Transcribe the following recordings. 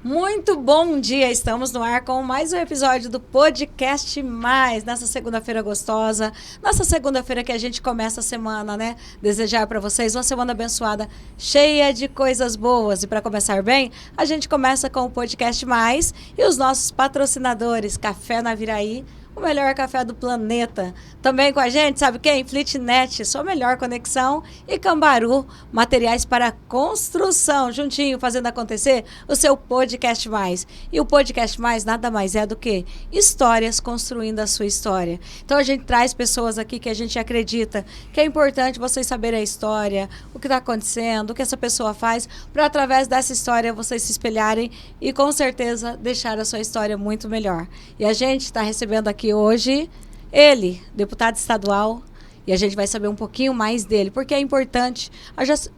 Muito bom dia, estamos no ar com mais um episódio do Podcast Mais, nessa segunda-feira gostosa, nossa segunda-feira que a gente começa a semana, né? Desejar para vocês uma semana abençoada, cheia de coisas boas. E para começar bem, a gente começa com o Podcast Mais e os nossos patrocinadores, Café Naviraí, o melhor café do planeta. Também com a gente, sabe quem? Flitnet, sua melhor conexão. E Cambaru, materiais para construção. Juntinho, fazendo acontecer o seu Podcast Mais. E o Podcast Mais nada mais é do que histórias construindo a sua história. Então a gente traz pessoas aqui que a gente acredita que é importante vocês saberem a história, o que está acontecendo, o que essa pessoa faz, para através dessa história vocês se espelharem e com certeza deixar a sua história muito melhor. E a gente está recebendo aqui hoje ele, deputado estadual, e a gente vai saber um pouquinho mais dele, porque é importante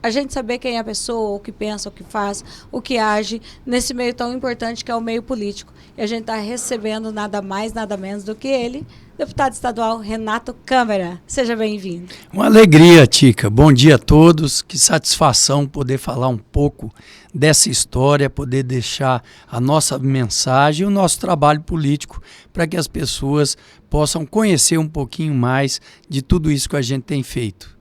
a gente saber quem é a pessoa, o que pensa, o que faz, o que age nesse meio tão importante que é o meio político. E a gente está recebendo nada mais, nada menos do que ele, deputado estadual Renato Câmara. Seja bem-vindo. Uma alegria, Tica. Bom dia a todos. Que satisfação poder falar um pouco dessa história, poder deixar a nossa mensagem e o nosso trabalho político para que as pessoas possam conhecer um pouquinho mais de tudo isso que a gente tem feito.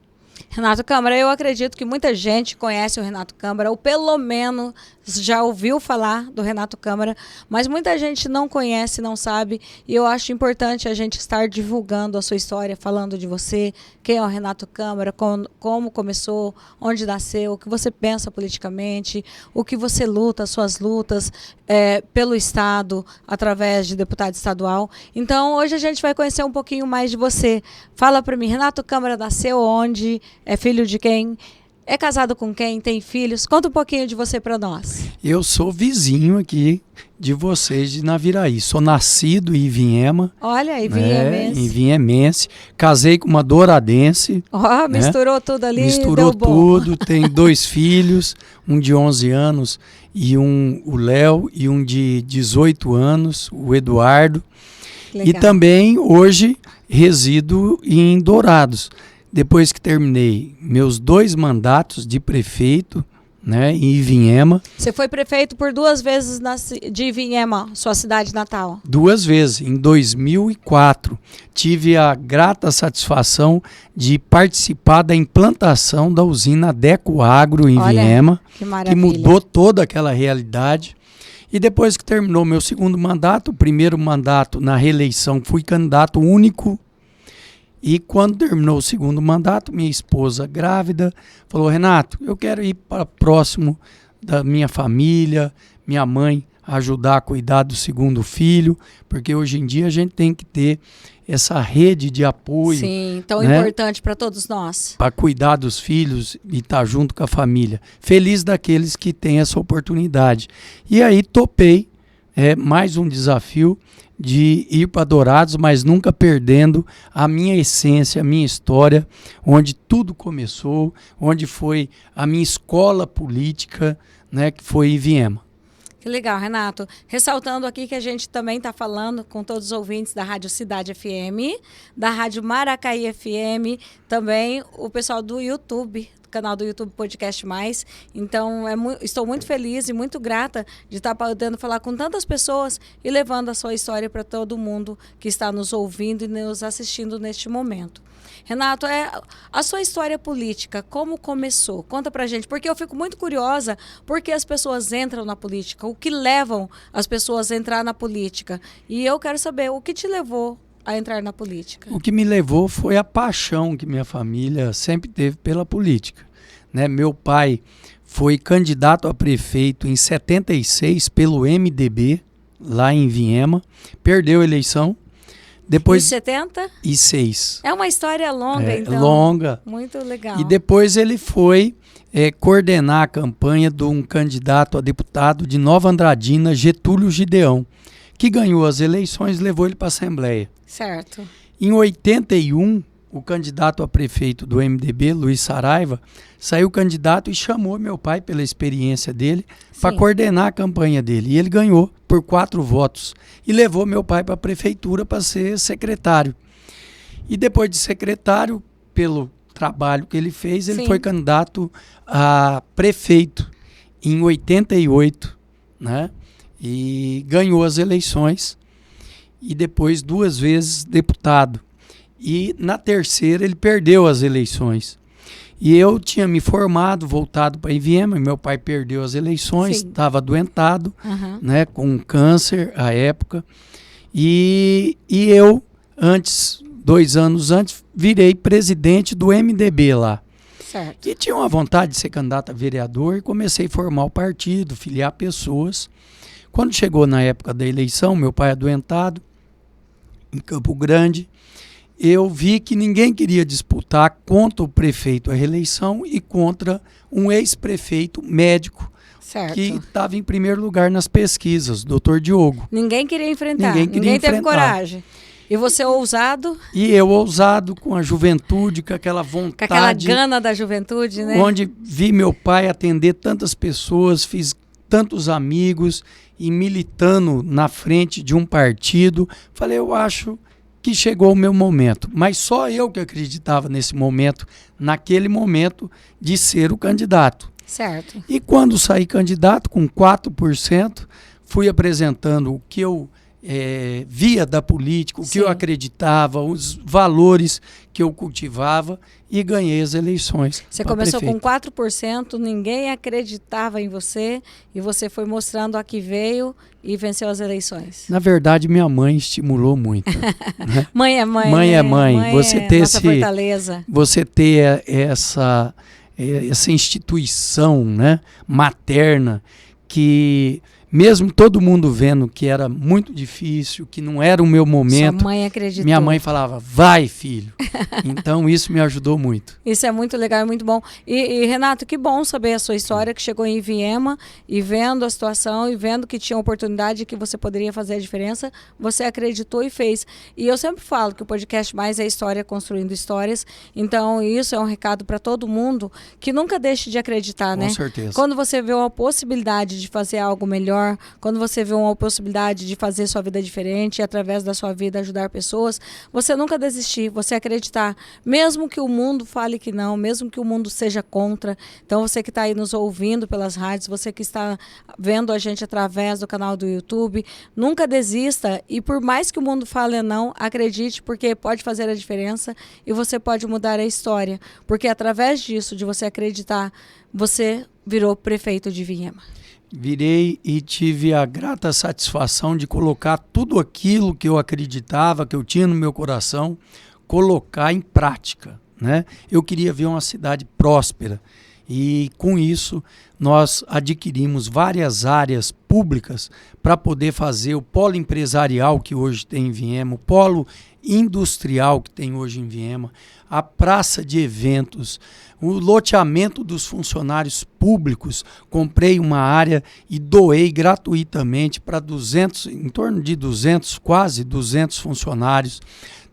Renato Câmara, eu acredito que muita gente conhece o Renato Câmara, ou pelo menos já ouviu falar do Renato Câmara, mas muita gente não conhece, não sabe, e eu acho importante a gente estar divulgando a sua história, falando de você, quem é o Renato Câmara, como começou, onde nasceu, o que você pensa politicamente, o que você luta, as suas lutas pelo Estado, através de deputado estadual. Então, hoje a gente vai conhecer um pouquinho mais de você. Fala para mim, Renato Câmara nasceu onde? É filho de quem? É casado com quem? Tem filhos? Conta um pouquinho de você para nós. Eu sou vizinho aqui de vocês de Naviraí. Sou nascido em Ivinhema. Olha, Ivinhemense. Ivinhemense. Casei com uma douradense. Ó, misturou tudo ali. Misturou tudo. Tenho 2 filhos, um de 11 anos e o Léo, e um de 18 anos, o Eduardo. Legal. E também hoje resido em Dourados. Depois que terminei meus 2 mandatos de prefeito, né, em Ivinhema. Você foi prefeito por 2 vezes de Ivinhema, sua cidade natal? 2 vezes. Em 2004, tive a grata satisfação de participar da implantação da usina Deco Agro em Ivinhema, que mudou toda aquela realidade. E depois que terminou meu segundo mandato, o primeiro mandato na reeleição, fui candidato único. E quando terminou o segundo mandato, minha esposa grávida falou: Renato, eu quero ir para próximo da minha família, minha mãe, ajudar a cuidar do segundo filho, porque hoje em dia a gente tem que ter essa rede de apoio. Sim, tão importante para todos nós. Para cuidar dos filhos e estar junto com a família. Feliz daqueles que têm essa oportunidade. E aí topei mais um desafio de ir para Dourados, mas nunca perdendo a minha essência, a minha história, onde tudo começou, onde foi a minha escola política, né, que foi Ivinhema. Que legal, Renato. Ressaltando aqui que a gente também está falando com todos os ouvintes da Rádio Cidade FM, da Rádio Maracaí FM, também o pessoal do YouTube, canal do YouTube Podcast Mais. Então, estou muito feliz e muito grata de estar podendo falar com tantas pessoas e levando a sua história para todo mundo que está nos ouvindo e nos assistindo neste momento. Renato, a sua história política, como começou? Conta pra gente, porque eu fico muito curiosa porque as pessoas entram na política, o que levam as pessoas a entrar na política. E eu quero saber o que te levou a entrar na política. O que me levou foi a paixão que minha família sempre teve pela política, né? Meu pai foi candidato a prefeito em 76 pelo MDB, lá em Ivinhema, perdeu a eleição. Depois, em 76. É uma história longa, então. Longa. Muito legal. E depois ele foi coordenar a campanha de um candidato a deputado de Nova Andradina, Getúlio Gideão, que ganhou as eleições e levou ele para a Assembleia. Certo. Em 81, o candidato a prefeito do MDB, Luiz Saraiva, saiu candidato e chamou meu pai, pela experiência dele, para coordenar a campanha dele. E ele ganhou por 4 votos e levou meu pai para a prefeitura para ser secretário. E depois de secretário, pelo trabalho que ele fez, ele foi candidato a prefeito em 88, né? e ganhou as eleições e depois 2 vezes deputado. E na terceira ele perdeu as eleições. E eu tinha me formado, voltado para Iviema, e meu pai perdeu as eleições, estava adoentado, né, com câncer à época. E eu, 2 anos antes, virei presidente do MDB lá. Certo. E tinha uma vontade de ser candidato a vereador e comecei a formar o partido, filiar pessoas. Quando chegou na época da eleição, meu pai adoentado, em Campo Grande, eu vi que ninguém queria disputar contra o prefeito a reeleição e contra um ex-prefeito médico, certo, que estava em primeiro lugar nas pesquisas, Dr. Diogo. Ninguém queria enfrentar, ninguém teve coragem. E você ousado? E eu ousado, com a juventude, com aquela vontade. Com aquela gana da juventude, né? Onde vi meu pai atender tantas pessoas, fiz tantos amigos e militando na frente de um partido. Falei, eu acho que chegou o meu momento. Mas só eu que acreditava nesse momento, naquele momento, de ser o candidato. Certo. E quando saí candidato, com 4%, fui apresentando o que eu via da política, o que eu acreditava, os valores que eu cultivava e ganhei as eleições. Você começou com 4%, ninguém acreditava em você e você foi mostrando a que veio e venceu as eleições. Na verdade, minha mãe estimulou muito. Né? Mãe é mãe. Mãe é mãe. Mãe você ter nossa fortaleza. Você ter essa instituição, né, materna, que mesmo todo mundo vendo que era muito difícil, que não era o meu momento, sua mãe acreditou. Minha mãe falava, vai filho. Então isso me ajudou muito. Isso é muito legal, é muito bom. E Renato, que bom saber a sua história, que chegou em Iviema e vendo a situação e vendo que tinha oportunidade, que você poderia fazer a diferença, você acreditou e fez. E eu sempre falo que o podcast mais é história construindo histórias, então isso é um recado para todo mundo, que nunca deixe de acreditar, né? Com certeza. Quando você vê uma possibilidade de fazer algo melhor, quando você vê uma possibilidade de fazer sua vida diferente e através da sua vida ajudar pessoas, você nunca desistir, você acreditar, mesmo que o mundo fale que não, mesmo que o mundo seja contra. Então você que está aí nos ouvindo pelas rádios, você que está vendo a gente através do canal do YouTube, nunca desista e por mais que o mundo fale não, acredite, porque pode fazer a diferença e você pode mudar a história, porque através disso, de você acreditar, você virou prefeito de Iviema. Virei e tive a grata satisfação de colocar tudo aquilo que eu acreditava, que eu tinha no meu coração, colocar em prática, né? Eu queria ver uma cidade próspera e com isso nós adquirimos várias áreas públicas para poder fazer o polo empresarial que hoje tem em Iviema, o polo industrial que tem hoje em Iviema, a praça de eventos, o loteamento dos funcionários públicos. Comprei uma área e doei gratuitamente para em torno de 200, quase 200 funcionários.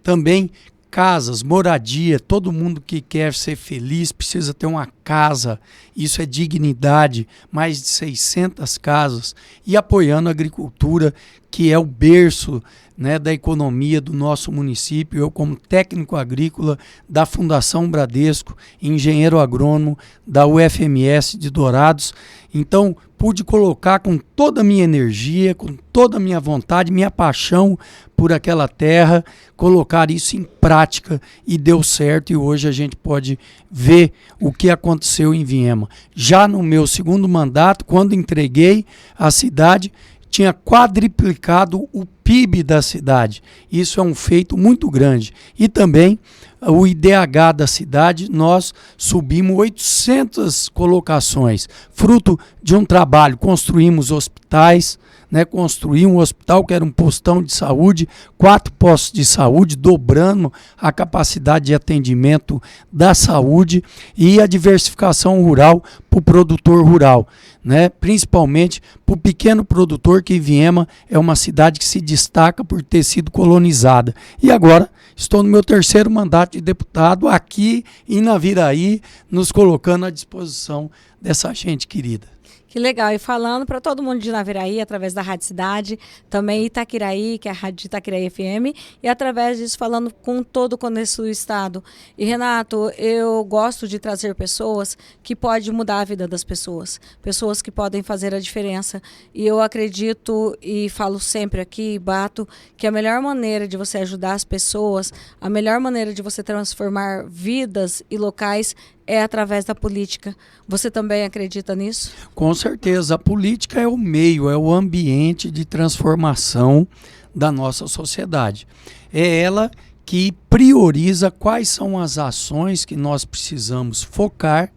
Também casas, moradia, todo mundo que quer ser feliz precisa ter uma casa, isso é dignidade, mais de 600 casas, e apoiando a agricultura, que é o berço, né, da economia do nosso município. Eu, como técnico agrícola da Fundação Bradesco, engenheiro agrônomo da UFMS de Dourados, então pude colocar com toda a minha energia, com toda a minha vontade, minha paixão por aquela terra, colocar isso em prática e deu certo, e hoje a gente pode ver o que aconteceu em Iviema. Já no meu segundo mandato, quando entreguei a cidade, tinha quadriplicado o PIB da cidade. Isso é um feito muito grande. E também o IDH da cidade, nós subimos 800 colocações, fruto de um trabalho. Construímos hospitais, né? Construí um hospital que era um postão de saúde, 4 postos de saúde, dobrando a capacidade de atendimento da saúde e a diversificação rural para o produtor rural, né? Principalmente para o pequeno produtor, que Iviema é uma cidade que se destaca por ter sido colonizada. E agora estou no meu 3º mandato de deputado aqui em Naviraí, nos colocando à disposição dessa gente querida. Que legal. E falando para todo mundo de Naviraí, através da Rádio Cidade, também Itaquiraí, que é a Rádio Itaquiraí FM, e através disso falando com todo o contexto do Estado. E, Renato, eu gosto de trazer pessoas que podem mudar a vida das pessoas, pessoas que podem fazer a diferença. E eu acredito e falo sempre aqui, bato, que a melhor maneira de você ajudar as pessoas, a melhor maneira de você transformar vidas e locais é através da política. Você também acredita nisso? Com certeza. A política é o meio, é o ambiente de transformação da nossa sociedade. É ela que prioriza quais são as ações que nós precisamos focar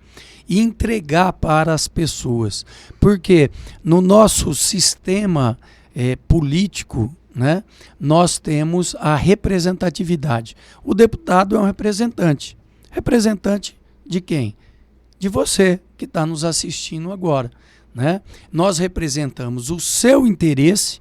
e entregar para as pessoas. Porque no nosso sistema político, né, nós temos a representatividade. O deputado é um representante. Representante de quem? De você que está nos assistindo agora, né? Nós representamos o seu interesse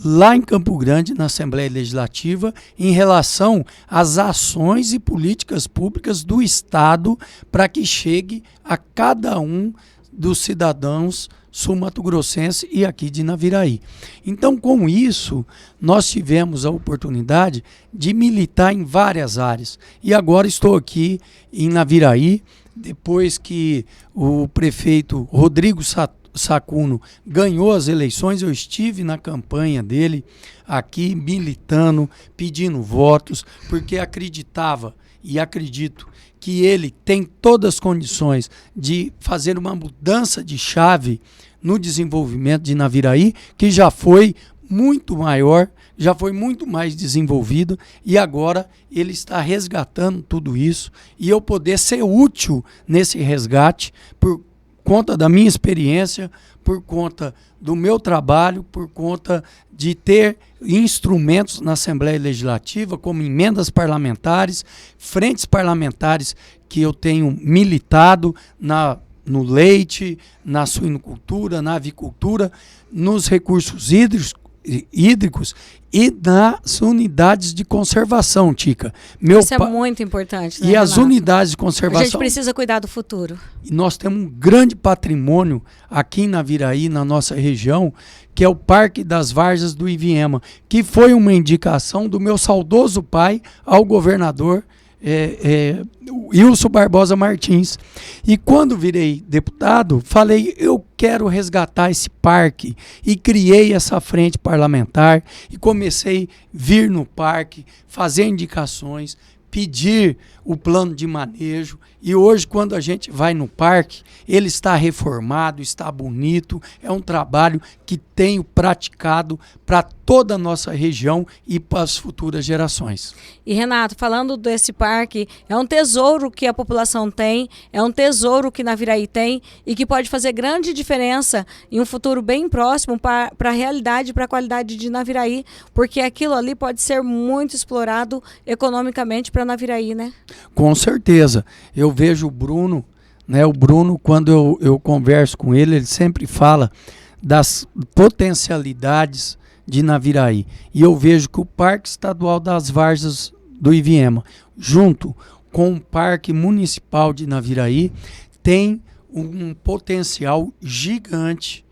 lá em Campo Grande, na Assembleia Legislativa, em relação às ações e políticas públicas do Estado para que chegue a cada um dos cidadãos sul-mato-grossense e aqui de Naviraí. Então, com isso, nós tivemos a oportunidade de militar em várias áreas. E agora estou aqui em Naviraí, depois que o prefeito Rodrigo Sacuno ganhou as eleições, eu estive na campanha dele aqui, militando, pedindo votos, porque acreditava e acredito que ele tem todas as condições de fazer uma mudança de chave no desenvolvimento de Naviraí, que já foi muito maior, já foi muito mais desenvolvido e agora ele está resgatando tudo isso e eu poder ser útil nesse resgate por conta da minha experiência, por conta do meu trabalho, por conta de ter instrumentos na Assembleia Legislativa, como emendas parlamentares, frentes parlamentares que eu tenho militado no leite, na suinocultura, na avicultura, nos recursos hídricos e nas unidades de conservação, Tica. Isso é muito importante, né, E as Renato? unidades de conservação... A gente precisa cuidar do futuro. E nós temos um grande patrimônio aqui em Naviraí, na nossa região, que é o Parque das Várzeas do Iviema, que foi uma indicação do meu saudoso pai ao governador Wilson Barbosa Martins. E quando virei deputado, falei, eu quero resgatar esse parque e criei essa frente parlamentar e comecei a vir no parque, fazer indicações, pedir o plano de manejo e hoje quando a gente vai no parque, ele está reformado, está bonito, é um trabalho que tenho praticado para toda a nossa região e para as futuras gerações. E Renato, falando desse parque, é um tesouro que a população tem, é um tesouro que Naviraí tem e que pode fazer grande diferença em um futuro bem próximo para a realidade e para a qualidade de Naviraí, porque aquilo ali pode ser muito explorado economicamente para Naviraí, né? Com certeza. Eu vejo o Bruno, né? O Bruno, quando eu converso com ele, ele sempre fala das potencialidades de Naviraí. E eu vejo que o Parque Estadual das Várzeas do Iviema, junto com o Parque Municipal de Naviraí, tem um potencial gigante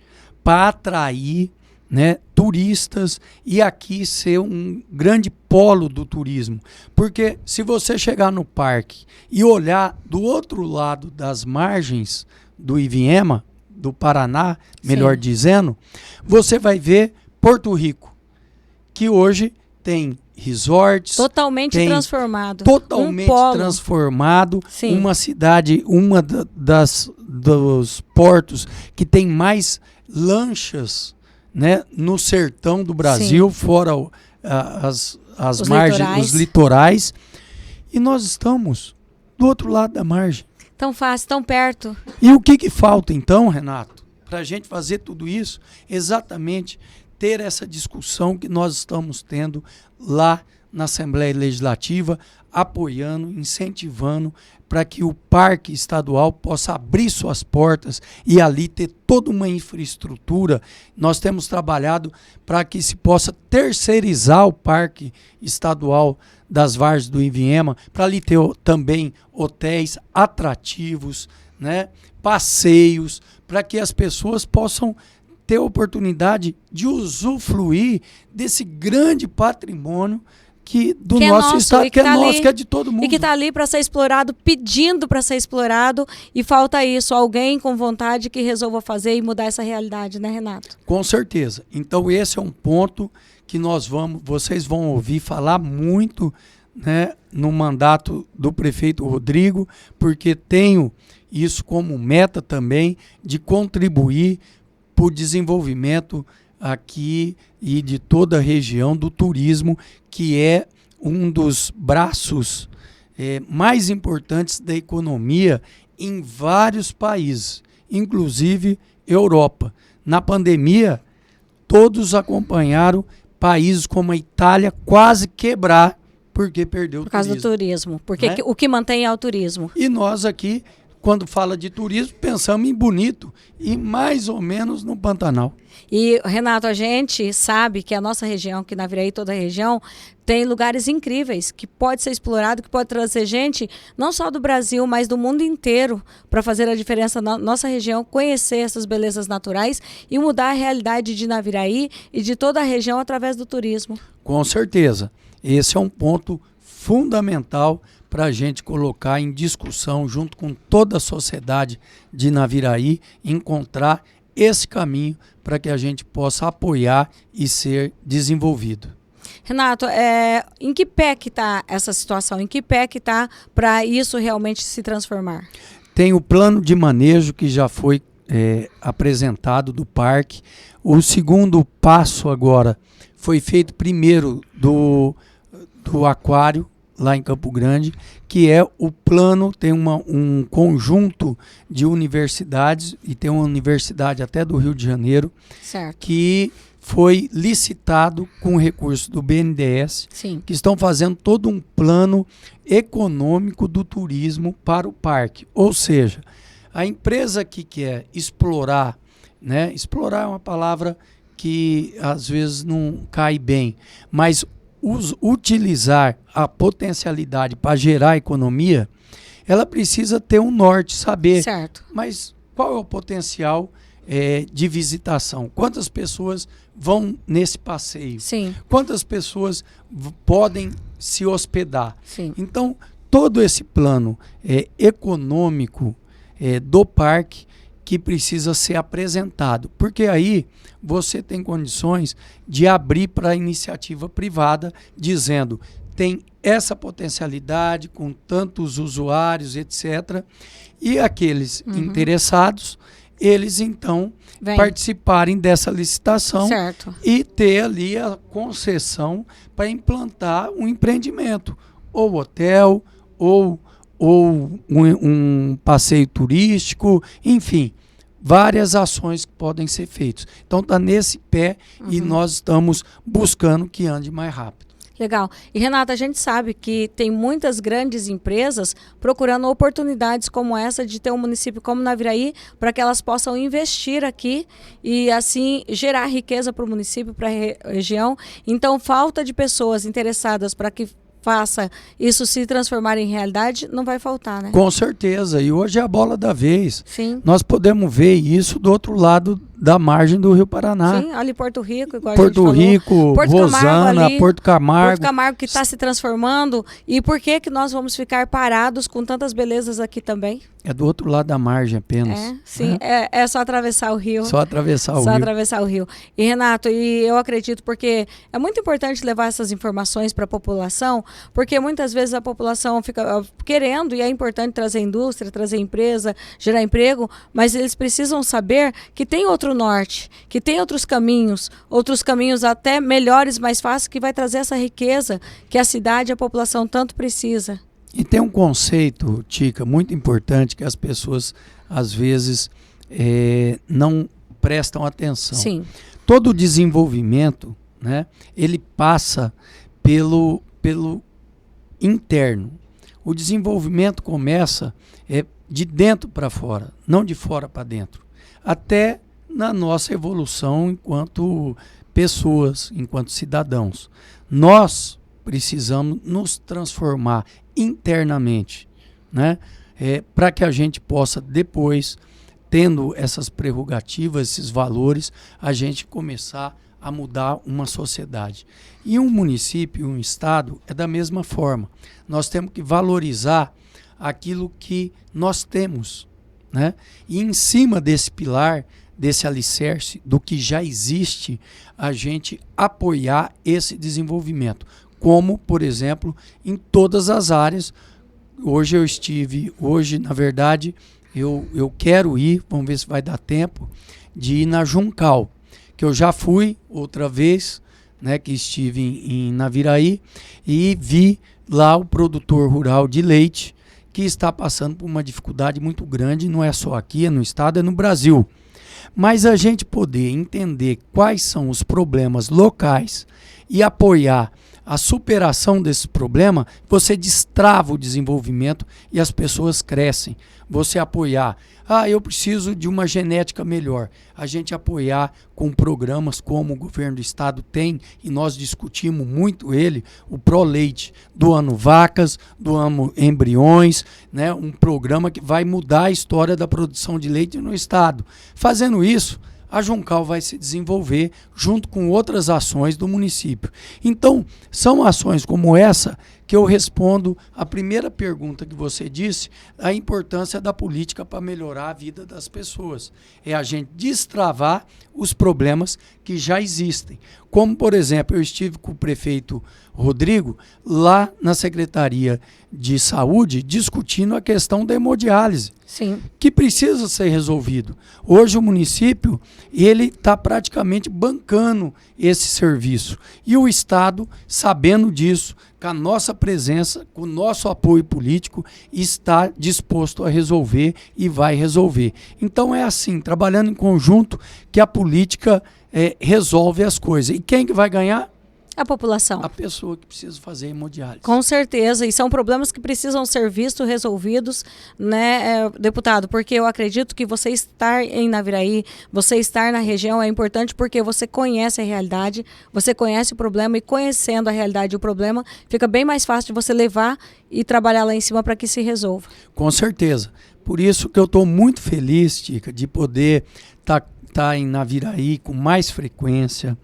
para atrair, né, turistas e aqui ser um grande polo do turismo. Porque se você chegar no parque e olhar do outro lado das margens do Iviema, do Paraná, melhor dizendo, você vai ver Porto Rico, que hoje tem resorts. Totalmente transformado. Totalmente transformado. Sim. Uma cidade, dos portos que tem mais lanchas, né, no sertão do Brasil, sim, fora as margens, os litorais. E nós estamos do outro lado da margem. Tão fácil, tão perto. E o que falta então, Renato, para a gente fazer tudo isso? Exatamente ter essa discussão que nós estamos tendo lá na Assembleia Legislativa, apoiando, incentivando para que o Parque Estadual possa abrir suas portas e ali ter toda uma infraestrutura. Nós temos trabalhado para que se possa terceirizar o Parque Estadual das Várzeas do Iviema, para ali ter também hotéis atrativos, né, passeios, para que as pessoas possam ter a oportunidade de usufruir desse grande patrimônio do nosso estado, que é nosso, que é de todo mundo. E que está ali para ser explorado, pedindo para ser explorado, e falta isso, alguém com vontade que resolva fazer e mudar essa realidade, né, Renato? Com certeza. Então esse é um ponto que vocês vão ouvir falar muito, né, no mandato do prefeito Rodrigo, porque tenho isso como meta também de contribuir para o desenvolvimento aqui e de toda a região do turismo, que é um dos braços mais importantes da economia em vários países, inclusive Europa. Na pandemia, todos acompanharam países como a Itália quase quebrar porque perdeu o turismo. Por causa do turismo, porque né? O que mantém é o turismo. E nós aqui, quando fala de turismo, pensamos em Bonito e mais ou menos no Pantanal. E, Renato, a gente sabe que a nossa região, que Naviraí, toda a região, tem lugares incríveis, que pode ser explorado, que pode trazer gente, não só do Brasil, mas do mundo inteiro, para fazer a diferença na nossa região, conhecer essas belezas naturais e mudar a realidade de Naviraí e de toda a região através do turismo. Com certeza. Esse é um ponto fundamental para a gente colocar em discussão, junto com toda a sociedade de Naviraí, encontrar esse caminho para que a gente possa apoiar e ser desenvolvido. Renato, em que pé que está essa situação? Em que pé que está para isso realmente se transformar? Tem o plano de manejo que já foi apresentado do parque. O segundo passo agora foi feito primeiro do aquário, lá em Campo Grande, que é o plano, tem um conjunto de universidades, e tem uma universidade até do Rio de Janeiro, certo, que foi licitado com recurso do BNDES, sim, que estão fazendo todo um plano econômico do turismo para o parque. Ou seja, a empresa que quer explorar, né? Explorar é uma palavra que às vezes não cai bem, mas utilizar a potencialidade para gerar economia, ela precisa ter um norte, saber, certo, mas qual é o potencial de visitação? Quantas pessoas vão nesse passeio? Sim. Quantas pessoas podem se hospedar? Sim. Então, todo esse plano econômico do parque que precisa ser apresentado, porque aí você tem condições de abrir para a iniciativa privada, dizendo, tem essa potencialidade com tantos usuários, etc. E aqueles interessados, eles então participarem dessa licitação, certo, e ter ali a concessão para implantar um empreendimento, ou hotel, ou um passeio turístico, enfim, várias ações que podem ser feitas. Então está nesse pé e nós estamos buscando que ande mais rápido. Legal. E, Renata, a gente sabe que tem muitas grandes empresas procurando oportunidades como essa de ter um município como Naviraí para que elas possam investir aqui e, assim, gerar riqueza para o município, para a região. Então, falta de pessoas interessadas para que faça isso se transformar em realidade, não vai faltar, né? Com certeza. E hoje é a bola da vez. Sim. Nós podemos ver isso do outro lado da margem do Rio Paraná. Sim, ali Porto Rico, igual Porto a gente falou. Rico, Rosana, ali, Porto Camargo. Porto Camargo que está se transformando. E por que nós vamos ficar parados com tantas belezas aqui também? É do outro lado da margem apenas. Sim, é só atravessar o rio. Só atravessar o rio. Só atravessar o rio. E, Renato, eu acredito, porque é muito importante levar essas informações para a população, porque muitas vezes a população fica querendo, e é importante trazer indústria, trazer empresa, gerar emprego, mas eles precisam saber que tem outro norte, que tem outros caminhos até melhores, mais fáceis, que vai trazer essa riqueza que a cidade e a população tanto precisa. E tem um conceito, Tica, muito importante que as pessoas, às vezes, não prestam atenção. Sim. Todo desenvolvimento, né, ele passa pelo interno. O desenvolvimento começa de dentro para fora, não de fora para dentro. Até na nossa evolução enquanto pessoas, enquanto cidadãos. Nós precisamos nos transformar internamente, né? para que a gente possa depois, tendo essas prerrogativas, esses valores, a gente começar a mudar uma sociedade. E um município, um estado, é da mesma forma. Nós temos que valorizar aquilo que nós temos, né? E em cima desse pilar, desse alicerce, do que já existe, a gente apoiar esse desenvolvimento. Como, por exemplo, em todas as áreas. Hoje, na verdade, eu quero ir, vamos ver se vai dar tempo, de ir na Juncal, que eu já fui outra vez, né, que estive em Naviraí, e vi lá o produtor rural de leite, que está passando por uma dificuldade muito grande, não é só aqui, é no estado, é no Brasil. Mas a gente poder entender quais são os problemas locais e apoiar a superação desse problema, você destrava o desenvolvimento e as pessoas crescem. Você apoiar, eu preciso de uma genética melhor. A gente apoiar com programas como o governo do estado tem, e nós discutimos muito ele, o ProLeite, doando vacas, doando embriões, né? Um programa que vai mudar a história da produção de leite no estado. Fazendo isso, a Juncal vai se desenvolver junto com outras ações do município. Então, são ações como essa que eu respondo a primeira pergunta que você disse, a importância da política para melhorar a vida das pessoas. É a gente destravar os problemas que já existem. Como, por exemplo, eu estive com o prefeito Rodrigo lá na Secretaria de Saúde discutindo a questão da hemodiálise. Sim. Que precisa ser resolvido. Hoje o município ele está praticamente bancando esse serviço. E o Estado, sabendo disso, com a nossa presença, com o nosso apoio político, está disposto a resolver e vai resolver. Então é assim, trabalhando em conjunto, que a política resolve as coisas. E quem que vai ganhar? A população. A pessoa que precisa fazer hemodiálise. Com certeza, e são problemas que precisam ser vistos, resolvidos, né, deputado? Porque eu acredito que você estar em Naviraí, você estar na região é importante porque você conhece a realidade, você conhece o problema, e conhecendo a realidade e o problema, fica bem mais fácil de você levar e trabalhar lá em cima para que se resolva. Com certeza. Por isso que eu estou muito feliz, Tica, de poder estar em Naviraí com mais frequência,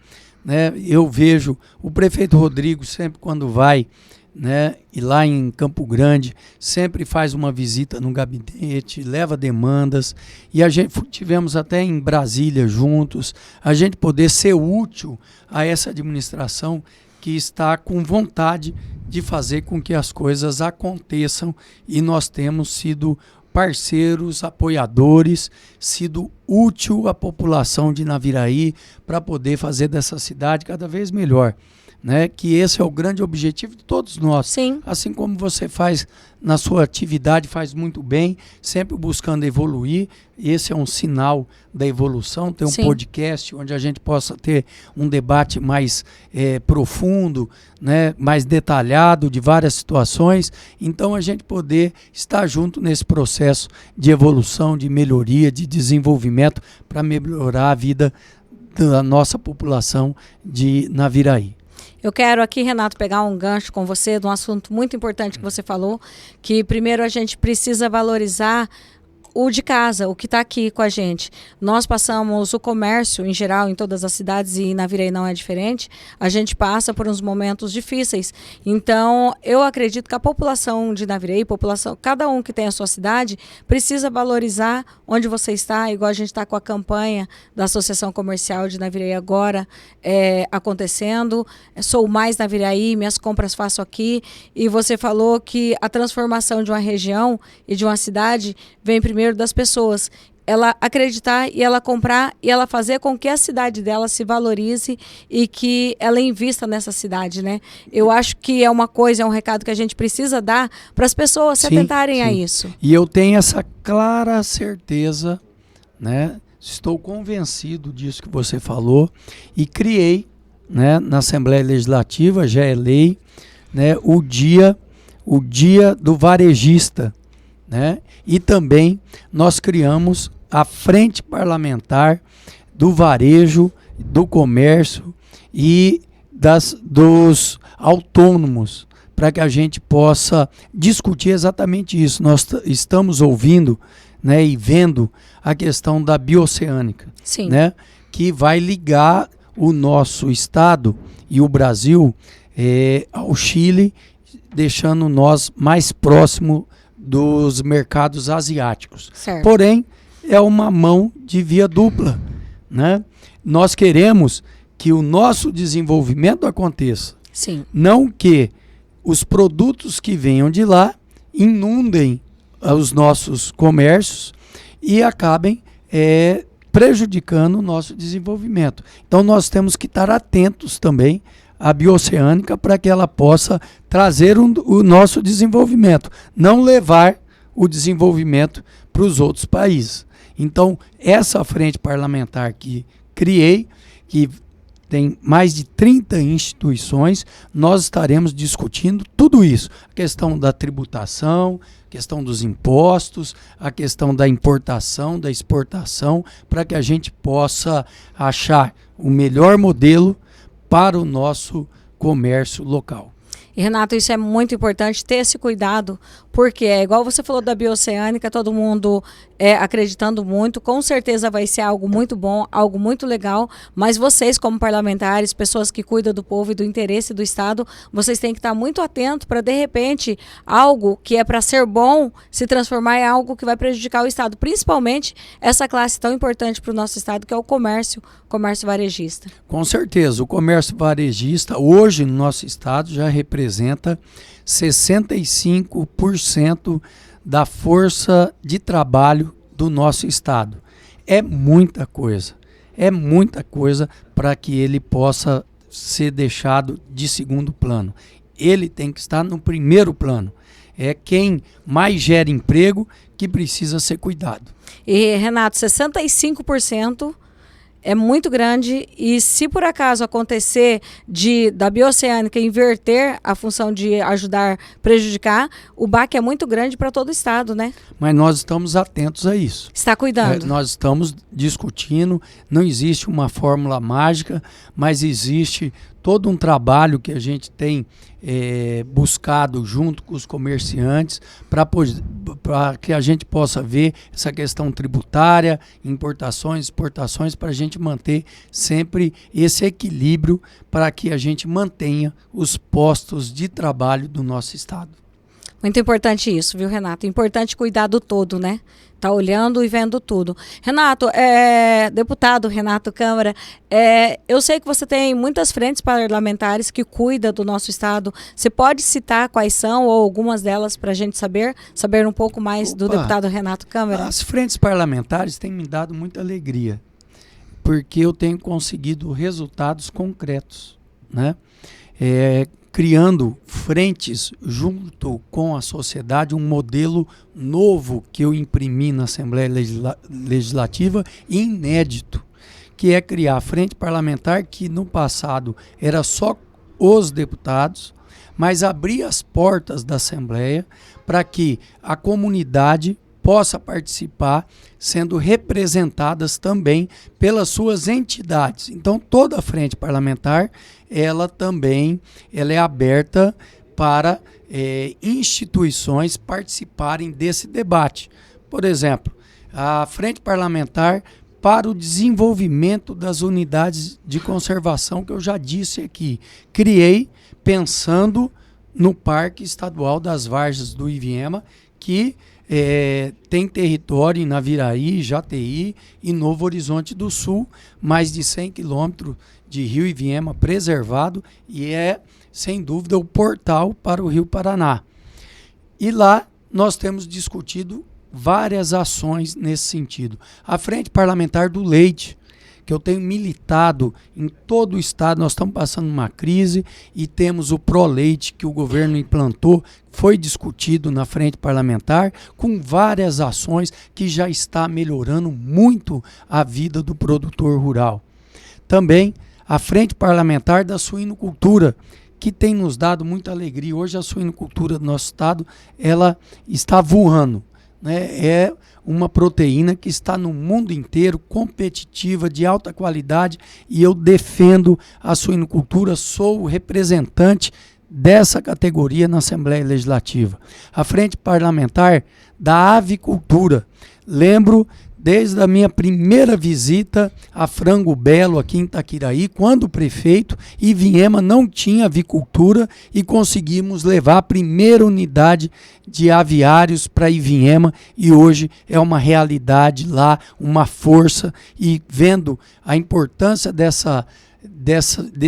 né? Eu vejo o prefeito Rodrigo sempre quando vai, né, e lá em Campo Grande sempre faz uma visita no gabinete, leva demandas, e a gente tivemos até em Brasília juntos, a gente poder ser útil a essa administração que está com vontade de fazer com que as coisas aconteçam, e nós temos sido parceiros, apoiadores, sido útil à população de Naviraí para poder fazer dessa cidade cada vez melhor, né? Que esse é o grande objetivo de todos nós. Sim. Assim como você faz na sua atividade, faz muito bem, sempre buscando evoluir. Esse é um sinal da evolução, ter um Sim. podcast onde a gente possa ter um debate mais profundo, né, mais detalhado de várias situações. Então a gente poder estar junto nesse processo de evolução, de melhoria, de desenvolvimento para melhorar a vida da nossa população de Naviraí. Eu quero aqui, Renato, pegar um gancho com você de um assunto muito importante que você falou, que primeiro a gente precisa valorizar o de casa, o que está aqui com a gente. Nós passamos o comércio, em geral, em todas as cidades, e Naviraí não é diferente, a gente passa por uns momentos difíceis. Então, eu acredito que a população de Naviraí, cada um que tem a sua cidade, precisa valorizar onde você está, igual a gente está com a campanha da Associação Comercial de Naviraí agora acontecendo. Sou mais Naviraí, minhas compras faço aqui, e você falou que a transformação de uma região e de uma cidade vem primeiro das pessoas, ela acreditar e ela comprar e ela fazer com que a cidade dela se valorize e que ela invista nessa cidade, né? Eu acho que é uma coisa, é um recado que a gente precisa dar para as pessoas se atentarem a isso. E eu tenho essa clara certeza, né? Estou convencido disso que você falou, e criei, né, na Assembleia Legislativa, já é lei, né, o dia do varejista, né? E também nós criamos a Frente Parlamentar do Varejo, do Comércio e dos autônomos, para que a gente possa discutir exatamente isso. Nós estamos ouvindo, né, e vendo a questão da bioceânica, né, que vai ligar o nosso estado e o Brasil ao Chile, deixando nós mais próximo dos mercados asiáticos. Certo. Porém, é uma mão de via dupla, né? Nós queremos que o nosso desenvolvimento aconteça. Sim. Não que os produtos que venham de lá inundem os nossos comércios e acabem prejudicando o nosso desenvolvimento. Então nós temos que estar atentos também à bioceânica para que ela possa trazer o nosso desenvolvimento, não levar o desenvolvimento para os outros países. Então essa frente parlamentar que criei, que tem mais de 30 instituições, nós estaremos discutindo tudo isso. A questão da tributação, a questão dos impostos, a questão da importação, da exportação, para que a gente possa achar o melhor modelo para o nosso comércio local. E, Renato, isso é muito importante, ter esse cuidado, porque é igual você falou da bioceânica, todo mundo acreditando muito, com certeza vai ser algo muito bom, algo muito legal, mas vocês como parlamentares, pessoas que cuidam do povo e do interesse do Estado, vocês têm que estar muito atentos para, de repente, algo que é para ser bom se transformar em algo que vai prejudicar o Estado, principalmente essa classe tão importante para o nosso Estado, que é o comércio varejista. Com certeza, o comércio varejista hoje no nosso Estado já representa 65% da força de trabalho do nosso Estado. É muita coisa para que ele possa ser deixado de segundo plano. Ele tem que estar no primeiro plano. É quem mais gera emprego que precisa ser cuidado. E, Renato, 65% é muito grande, e se por acaso acontecer da bioceânica inverter a função de ajudar, prejudicar, o baque é muito grande para todo o Estado, né? Mas nós estamos atentos a isso. Está cuidando. Nós estamos discutindo, não existe uma fórmula mágica, mas existe todo um trabalho que a gente tem buscado junto com os comerciantes para que a gente possa ver essa questão tributária, importações, exportações, para a gente manter sempre esse equilíbrio para que a gente mantenha os postos de trabalho do nosso Estado. Muito importante isso, viu, Renato? Importante cuidar do todo, né? Tá olhando e vendo tudo. Renato, deputado Renato Câmara, eu sei que você tem muitas frentes parlamentares que cuidam do nosso Estado. Você pode citar quais são ou algumas delas para a gente saber um pouco mais do deputado Renato Câmara? As frentes parlamentares têm me dado muita alegria, porque eu tenho conseguido resultados concretos, né? Criando frentes junto com a sociedade, um modelo novo que eu imprimi na Assembleia Legislativa, inédito, que é criar a frente parlamentar, que no passado era só os deputados, mas abrir as portas da Assembleia para que a comunidade possa participar, sendo representadas também pelas suas entidades. Então, toda a frente parlamentar, ela é aberta para instituições participarem desse debate. Por exemplo, a frente parlamentar para o desenvolvimento das unidades de conservação, que eu já disse aqui. Criei pensando no Parque Estadual das Varjas do Iviema, que tem território em Naviraí, Jataí e Novo Horizonte do Sul, mais de 100 quilômetros de Rio Iviema preservado, e sem dúvida, o portal para o Rio Paraná. E lá nós temos discutido várias ações nesse sentido. A Frente Parlamentar do Leite, que eu tenho militado em todo o estado, nós estamos passando uma crise e temos o Proleite que o governo implantou, foi discutido na frente parlamentar, com várias ações que já está melhorando muito a vida do produtor rural. Também a frente parlamentar da suinocultura, que tem nos dado muita alegria. Hoje a suinocultura do nosso estado, ela está voando, né? É uma proteína que está no mundo inteiro, competitiva, de alta qualidade, e eu defendo a suinocultura, sou o representante dessa categoria na Assembleia Legislativa. A Frente Parlamentar da Avicultura. Lembro desde a minha primeira visita a Frango Belo, aqui em Itaquiraí, quando o prefeito Ivinhema não tinha avicultura e conseguimos levar a primeira unidade de aviários para Ivinhema, e hoje é uma realidade lá, uma força, e vendo a importância desse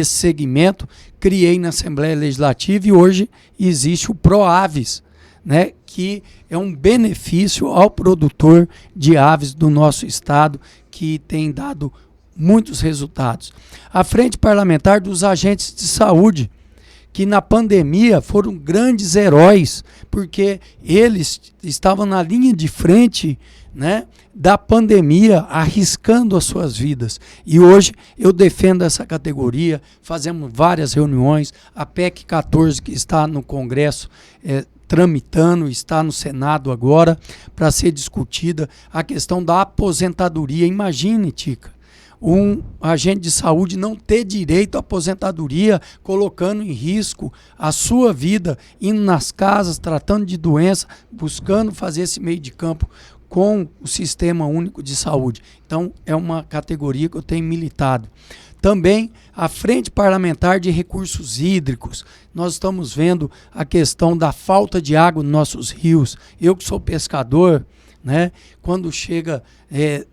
segmento, criei na Assembleia Legislativa e hoje existe o ProAves, né, que é um benefício ao produtor de aves do nosso estado, que tem dado muitos resultados. A Frente Parlamentar dos Agentes de Saúde, que na pandemia foram grandes heróis, porque eles estavam na linha de frente, né, da pandemia, arriscando as suas vidas. E hoje eu defendo essa categoria, fazemos várias reuniões, a PEC 14 que está no Congresso tramitando, está no Senado agora para ser discutida, a questão da aposentadoria. Imagine, Tica, um agente de saúde não ter direito à aposentadoria, colocando em risco a sua vida, indo nas casas, tratando de doença, buscando fazer esse meio de campo com o Sistema Único de Saúde. Então, é uma categoria que eu tenho militado. Também a Frente Parlamentar de Recursos Hídricos. Nós estamos vendo a questão da falta de água nos nossos rios. Eu que sou pescador, né, quando chega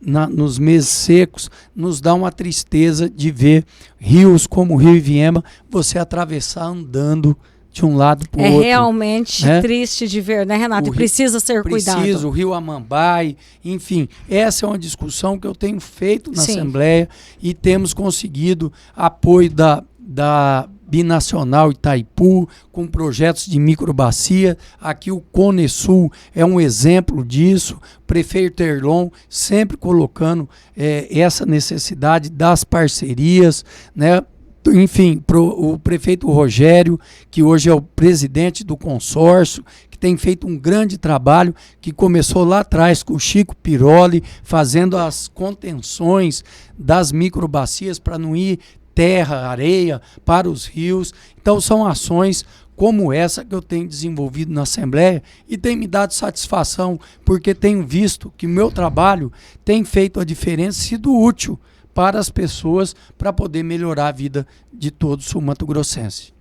nos meses secos, nos dá uma tristeza de ver rios como o Rio Ivinhema, você atravessar andando de um lado para o outro. É realmente triste de ver, né, Renato? E precisa ser cuidado. Precisa, o Rio Amambai, enfim. Essa é uma discussão que eu tenho feito na Assembleia e temos conseguido apoio da Binacional Itaipu, com projetos de microbacia. Aqui o Cone Sul é um exemplo disso. O prefeito Erlon sempre colocando essa necessidade das parcerias, né? Enfim, o prefeito Rogério, que hoje é o presidente do consórcio, que tem feito um grande trabalho, que começou lá atrás com o Chico Piroli, fazendo as contenções das microbacias para não ir terra, areia para os rios. Então são ações como essa que eu tenho desenvolvido na Assembleia e tem me dado satisfação, porque tenho visto que o meu trabalho tem feito a diferença, sido útil para as pessoas, para poder melhorar a vida de todo sul-mato-grossense.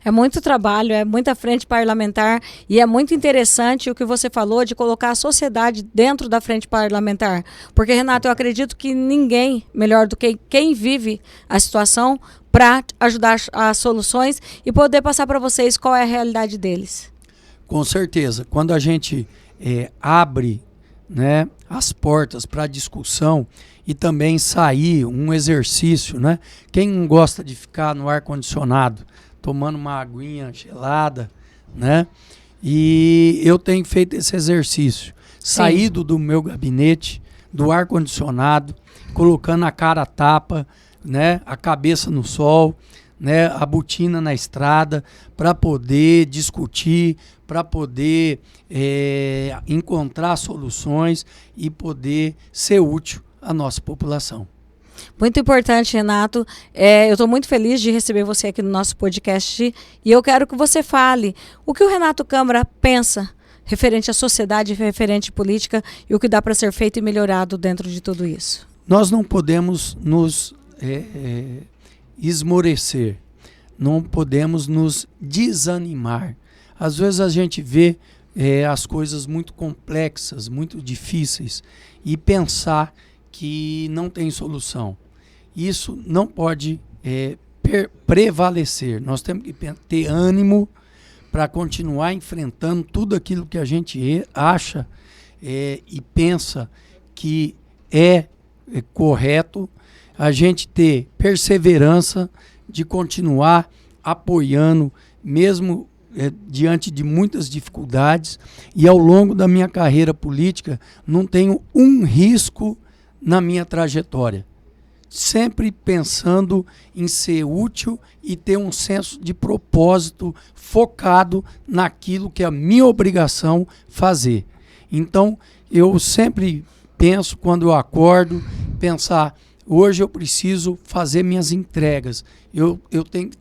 É muito trabalho, é muita frente parlamentar e é muito interessante o que você falou de colocar a sociedade dentro da frente parlamentar. Porque, Renato, eu acredito que ninguém melhor do que quem vive a situação para ajudar as soluções e poder passar para vocês qual é a realidade deles. Com certeza. Quando a gente abre, né, as portas para discussão e também sair um exercício, né? Quem não gosta de ficar no ar-condicionado, tomando uma aguinha gelada, né? E eu tenho feito esse exercício. Saído do meu gabinete, do ar-condicionado, colocando a cara a tapa, né? A cabeça no sol, né? A botina na estrada, para poder discutir, para poder encontrar soluções e poder ser útil à nossa população. Muito importante, Renato. Eu estou muito feliz de receber você aqui no nosso podcast e eu quero que você fale o que o Renato Câmara pensa referente à sociedade, referente à política e o que dá para ser feito e melhorado dentro de tudo isso. Nós não podemos nos esmorecer, não podemos nos desanimar. Às vezes a gente vê as coisas muito complexas, muito difíceis e pensar que não tem solução. Isso não pode prevalecer. Nós temos que ter ânimo para continuar enfrentando tudo aquilo que a gente acha e pensa que é correto, a gente ter perseverança de continuar apoiando, mesmo diante de muitas dificuldades, e ao longo da minha carreira política não tenho um risco na minha trajetória, sempre pensando em ser útil e ter um senso de propósito focado naquilo que é a minha obrigação fazer. Então, eu sempre penso, quando eu acordo, pensar Hoje eu preciso fazer minhas entregas, eu tenho que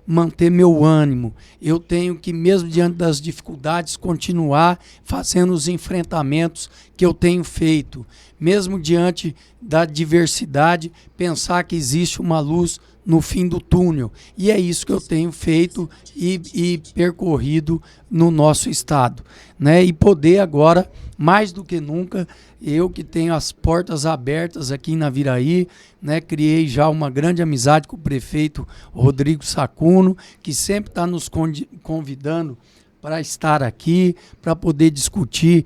manter meu ânimo, eu tenho que, mesmo diante das dificuldades, continuar fazendo os enfrentamentos que eu tenho feito. Mesmo diante da diversidade, pensar que existe uma luz no fim do túnel. E é isso que eu tenho feito e percorrido no nosso estado, né? E poder agora, mais do que nunca, eu que tenho as portas abertas aqui em Naviraí, né? Criei já uma grande amizade com o prefeito Rodrigo Sacuno, que sempre está nos convidando para estar aqui, para poder discutir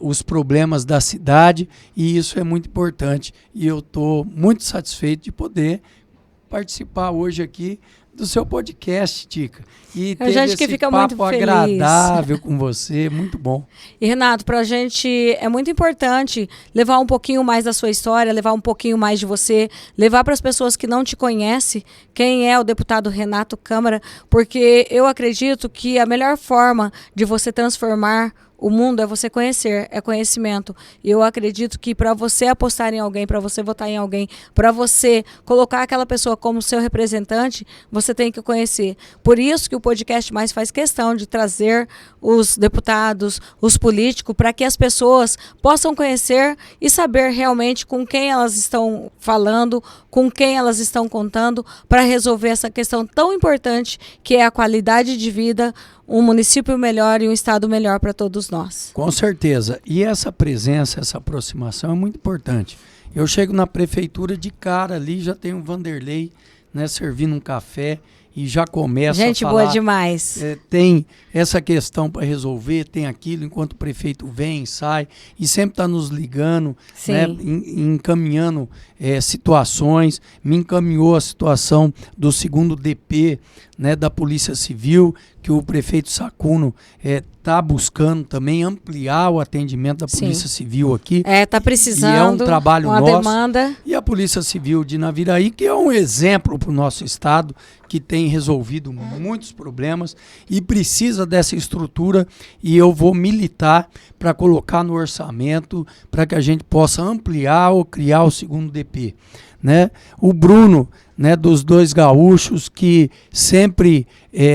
os problemas da cidade, e isso é muito importante. E eu estou muito satisfeito de poder participar hoje aqui do seu podcast, Tica. E ter esse que fica papo muito feliz, agradável com você, muito bom. E Renato, para a gente é muito importante levar um pouquinho mais da sua história, levar um pouquinho mais de você, levar para as pessoas que não te conhecem quem é o deputado Renato Câmara, porque eu acredito que a melhor forma de você transformar o mundo é você conhecer, é conhecimento. E eu acredito que para você apostar em alguém, para você votar em alguém, para você colocar aquela pessoa como seu representante, você tem que conhecer. Por isso que o podcast mais faz questão de trazer os deputados, os políticos, para que as pessoas possam conhecer e saber realmente com quem elas estão falando, com quem elas estão contando, para resolver essa questão tão importante que é a qualidade de vida, um município melhor e um estado melhor para todos nós. Com certeza. E essa presença, essa aproximação é muito importante. Eu chego na prefeitura de cara ali, já tem um Vanderlei, né, servindo um café e já começa Gente a falar. boa demais. Tem essa questão para resolver, tem aquilo, enquanto o prefeito vem, sai, e sempre está nos ligando, né, encaminhando situações. Me encaminhou a situação do segundo DP, né, da Polícia Civil, que o prefeito Sacuno está buscando também ampliar o atendimento da Polícia Civil aqui. Está precisando. E é um trabalho uma nosso. Demanda. E a Polícia Civil de Naviraí, que é um exemplo para o nosso estado, que tem resolvido muitos problemas e precisa dessa estrutura, e eu vou militar para colocar no orçamento para que a gente possa ampliar ou criar o segundo DP. Né? O Bruno, né, dos Dois Gaúchos, que sempre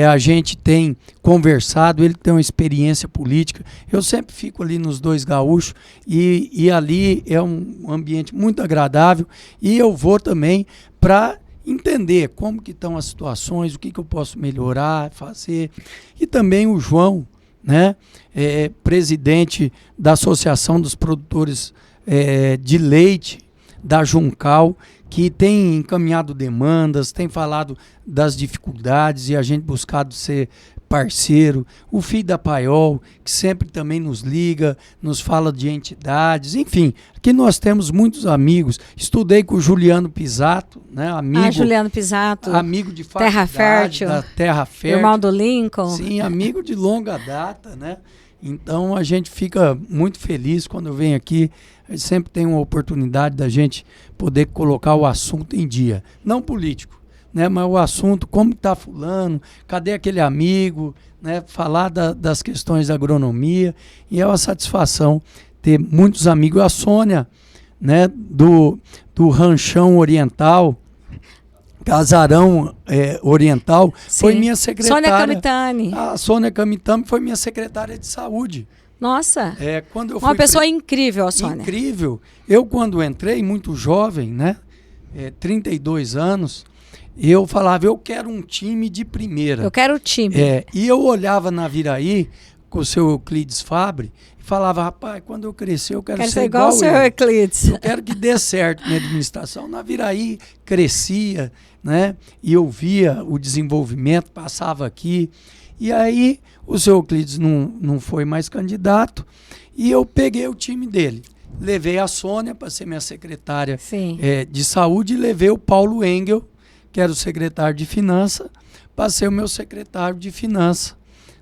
a gente tem conversado, ele tem uma experiência política, eu sempre fico ali nos Dois Gaúchos e ali é um ambiente muito agradável, e eu vou também para entender como que estão as situações, o que eu posso melhorar, fazer. E também o João, né, presidente da Associação dos Produtores de Leite da Juncal, que tem encaminhado demandas, tem falado das dificuldades e a gente buscado ser parceiro. O filho da Paiol, que sempre também nos liga, nos fala de entidades, enfim, aqui nós temos muitos amigos. Estudei com o Juliano Pisato, né, amigo. Juliano Pisato. Amigo de faculdade, Terra Fértil. da Terra Fértil. Irmão do Lincoln. Sim, amigo de longa data, né? Então a gente fica muito feliz quando eu venho aqui. A gente sempre tem uma oportunidade da gente poder colocar o assunto em dia. Não político, né? Mas o assunto, como está fulano, cadê aquele amigo, né? Falar das questões da agronomia. E é uma satisfação ter muitos amigos. A Sônia, né, do Ranchão Oriental, Casarão Oriental, foi minha secretária. Sônia Camitani. A Sônia Camitani foi minha secretária de saúde. Nossa, quando eu uma pessoa incrível, a Sônia. Incrível. Eu, quando entrei, muito jovem, né, 32 anos, eu falava, eu quero um time de primeira. Eu quero o time. E eu olhava na Naviraí, com o seu Euclides Fabre, e falava, rapaz, quando eu crescer, eu quero ser igual o seu Euclides. Eu quero que dê certo minha administração. Naviraí crescia, né, e eu via o desenvolvimento, passava aqui. E aí o seu Euclides não foi mais candidato e eu peguei o time dele. Levei a Sônia para ser minha secretária de saúde e levei o Paulo Engel, que era o secretário de finanças, para ser o meu secretário de finanças.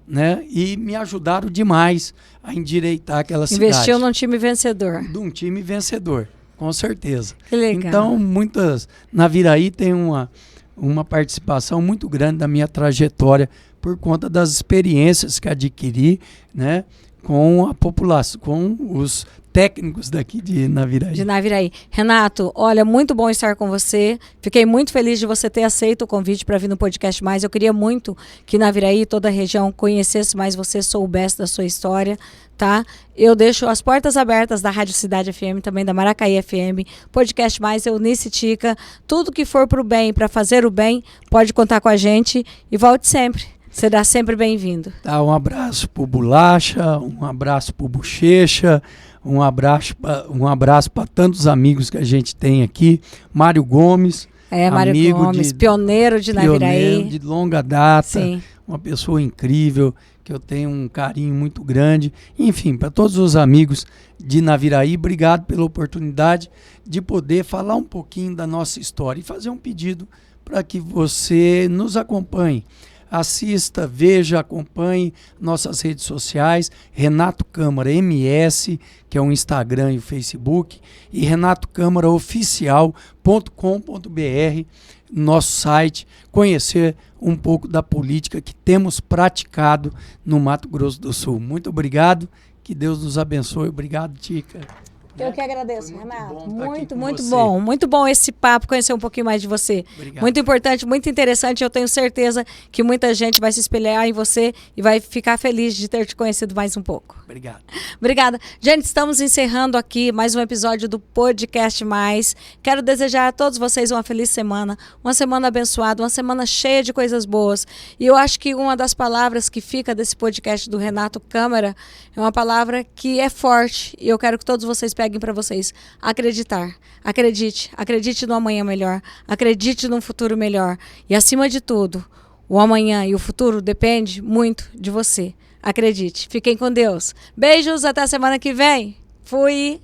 Né? E me ajudaram demais a endireitar aquela cidade. Investiu num time vencedor. De um time vencedor, com certeza. Que legal. Então, Naviraí tem uma participação muito grande da minha trajetória por conta das experiências que adquiri, né, com a população, com os técnicos daqui de Naviraí. De Naviraí. Renato, olha, muito bom estar com você. Fiquei muito feliz de você ter aceito o convite para vir no Podcast Mais. Eu queria muito que Naviraí e toda a região conhecesse mais você, soubesse da sua história, tá? Eu deixo as portas abertas da Rádio Cidade FM, também da Maracaí FM, Podcast Mais, Eunice Tica. Tudo que for para o bem, para fazer o bem, pode contar com a gente e volte sempre. Será sempre bem-vindo. Tá, um abraço pro Bolacha, um abraço pro Bochecha, um abraço para tantos amigos que a gente tem aqui. Mário Gomes. Mário Gomes, pioneiro de Naviraí. De longa data. Sim. Uma pessoa incrível, que eu tenho um carinho muito grande. Enfim, para todos os amigos de Naviraí, obrigado pela oportunidade de poder falar um pouquinho da nossa história e fazer um pedido para que você nos acompanhe. Assista, veja, acompanhe nossas redes sociais, Renato Câmara MS, que é o Instagram e o Facebook, e renatocâmaraoficial.com.br, nosso site, conhecer um pouco da política que temos praticado no Mato Grosso do Sul. Muito obrigado, que Deus nos abençoe. Obrigado, Tica. Eu que agradeço, Renato. Muito bom. Muito bom esse papo, conhecer um pouquinho mais de você. Obrigado. Muito importante, muito interessante. Eu tenho certeza que muita gente vai se espelhar em você e vai ficar feliz de ter te conhecido mais um pouco. Obrigado. Obrigada. Gente, estamos encerrando aqui mais um episódio do Podcast Mais. Quero desejar a todos vocês uma feliz semana, uma semana abençoada, uma semana cheia de coisas boas. E eu acho que uma das palavras que fica desse podcast do Renato Câmara é uma palavra que é forte e eu quero que todos vocês peguem para vocês. Acreditar. Acredite no amanhã melhor. Acredite num futuro melhor. E acima de tudo, o amanhã e o futuro depende muito de você. Acredite. Fiquem com Deus. Beijos, até a semana que vem. Fui!